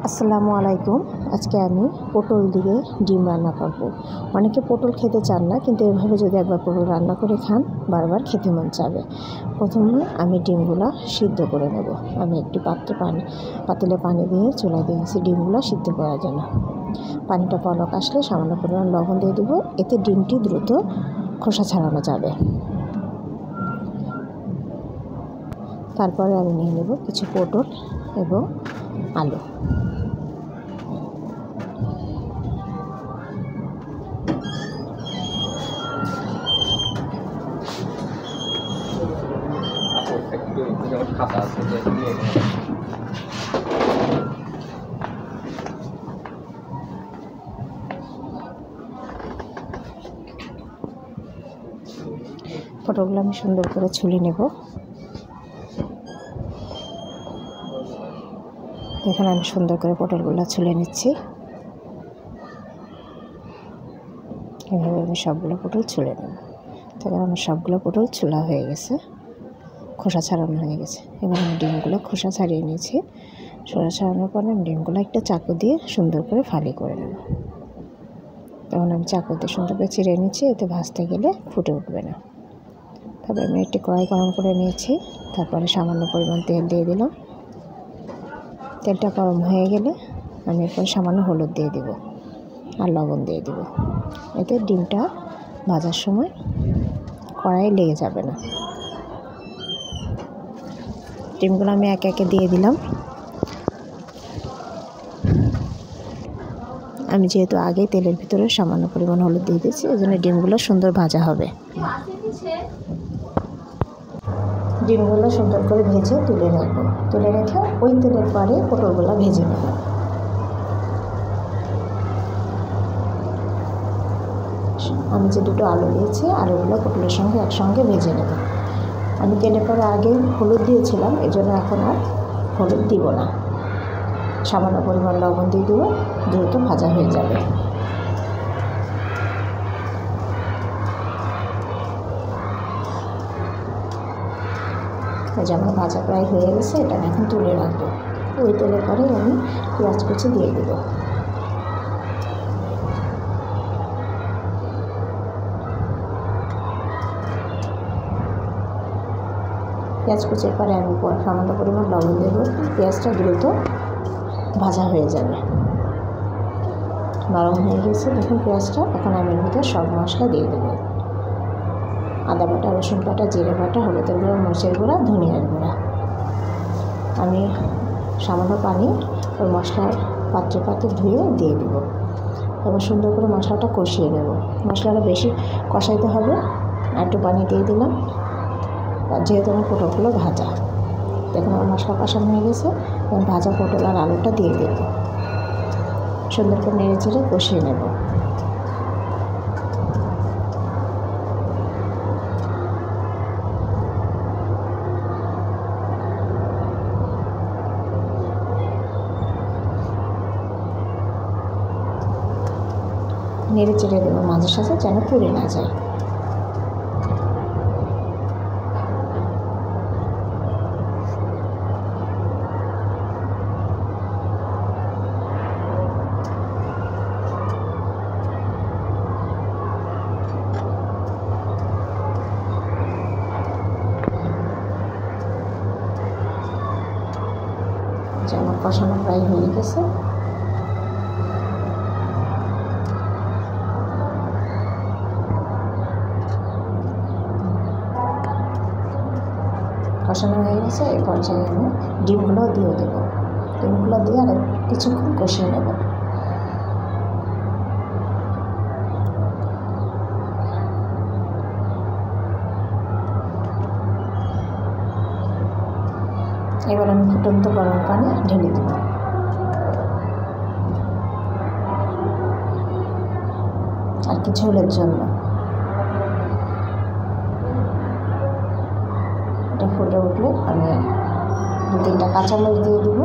আসসালামু আলাইকুম। আজকে আমি পটল দিয়ে ডিম রান্না করব। অনেকে পটল খেতে চান না, কিন্তু এভাবে যদি একবার পটল রান্না করে খান বারবার খেতে মন চাবে। প্রথমে আমি ডিমগুলো সিদ্ধ করে নেব। আমি একটি পাতিলে পানি দিয়ে চুলায় দিয়েছি ডিমগুলো সিদ্ধ করার জন্য। পানিটা পলক আসলে সামান্য পরিমাণ লবণ দিয়ে দেবো, এতে ডিমটি দ্রুত খোসা ছাড়ানো যাবে। তারপরে আমি নিয়ে নেব কিছু পটল এবং আলু। পটলগুলো আমি সুন্দর করে ছুলে নেব। এখন আমি সুন্দর করে পটলগুলো ছুলে নিচ্ছি। এভাবে আমি সবগুলো পটল ছুলে নেব। তখন আমার সবগুলো পটল ছোলা হয়ে গেছে, খোসা ছাড়ানো হয়ে গেছে। এবার আমি ডিমগুলো খোসা ছাড়িয়ে নিয়েছি। খোসা ছাড়ানোর পরে আমি ডিমগুলো একটা চাকু দিয়ে সুন্দর করে ফালি করে নেব। তখন আমি চাকু দিয়ে সুন্দর করে চিড়ে নিচ্ছি, এতে ভাজতে গেলে ফুটে উঠবে না। তারপরে আমি একটি কড়াই গরম করে নিয়েছি। তারপরে সামান্য পরিমাণ তেল দিয়ে দিলাম। তেলটা গরম হয়ে গেলে আমি এরপরে সামান্য হলুদ দিয়ে দেব আর লবণ দিয়ে দেব। এতে ডিমটা ভাজার সময় কড়াইয়ে লেগে যাবে না। ডিমগুলো আমি একে একে দিয়ে দিলাম। আমি যেহেতু আগে তেলের ভিতরে সামান্য পরিমাণ হলুদ দিয়ে দিয়েছি, এই জন্য ডিমগুলো সুন্দর ভাজা হবে। ডিমগুলো সুন্দর করে ভেজে তুলে রাখবো। তুলে রেখে ওই তেলের পরে পটলগুলো ভেজে নেব। আমি যে দুটো আলু দিয়েছি, আলুগুলো পটলের সঙ্গে একসঙ্গে ভেজে নেব। আমি তেলের পরে আগে হলুদ দিয়েছিলাম, এই জন্য এখন আর হলুদ দিব না। সামান্য পরিমাণ লবণ দিয়ে দেবো, দ্রুত ভাজা হয়ে যাবে। এই যে আমার ভাজা প্রায় হয়ে গেছে, এটা আমি এখন তুলে রাখবো। ওই তেলের পরে আমি পেঁয়াজ কুচি দিয়ে দেবো। পেঁয়াজ কুচির পরে আমি সামান্য পরিমাণ লবণ দেবো। পেঁয়াজটা দ্রুত ভাজা হয়ে যাবে। নরম হয়ে গেছে দেখুন পেঁয়াজটা। এখন আমি এর ভিতরে সব মশলা দিয়ে দেবো। আদা বাটা, রসুন বাটা, জিরে বাটা, হলুদের গুঁড়া, মরিচের গুঁড়া, ধনিয়ার গুঁড়া। আমি সামান্য পানি ওই মশলার পাত্রে ধুয়ে দিয়ে দেব। এবার সুন্দর করে মশলাটা কষিয়ে নেব। মশলাটা বেশি কষাইতে হবে। আর একটু পানি দিয়ে দিলাম, যেহেতু আমার পটলগুলো ভাজা। দেখুন আমার মশলা কষানো হয়ে গেছে। এবং ভাজা পটল আর আলুটা দিয়ে দেব। সুন্দর করে নেড়ে চেড়ে কষিয়ে নেব। নেড়ে চেড়ে দেবো মাঝে সাঝে, যেন পুড়ে না যায়। যেমন কষানো প্রায় হয়ে গেছে। কষানো হয়ে গেছে, এই পর্যায়ে আমি ডিমগুলো দিয়ে দেবো। ডিমগুলো দিয়ে আর কিছুক্ষণ কষিয়ে নেব। এবার আমি ফুটন্ত গরম পানি ঢেলে দেব। আর কি ঝোলের জন্য। এটা ফুটে উঠলে আমি 2-3টা কাঁচামরিচ দিয়ে দেবো।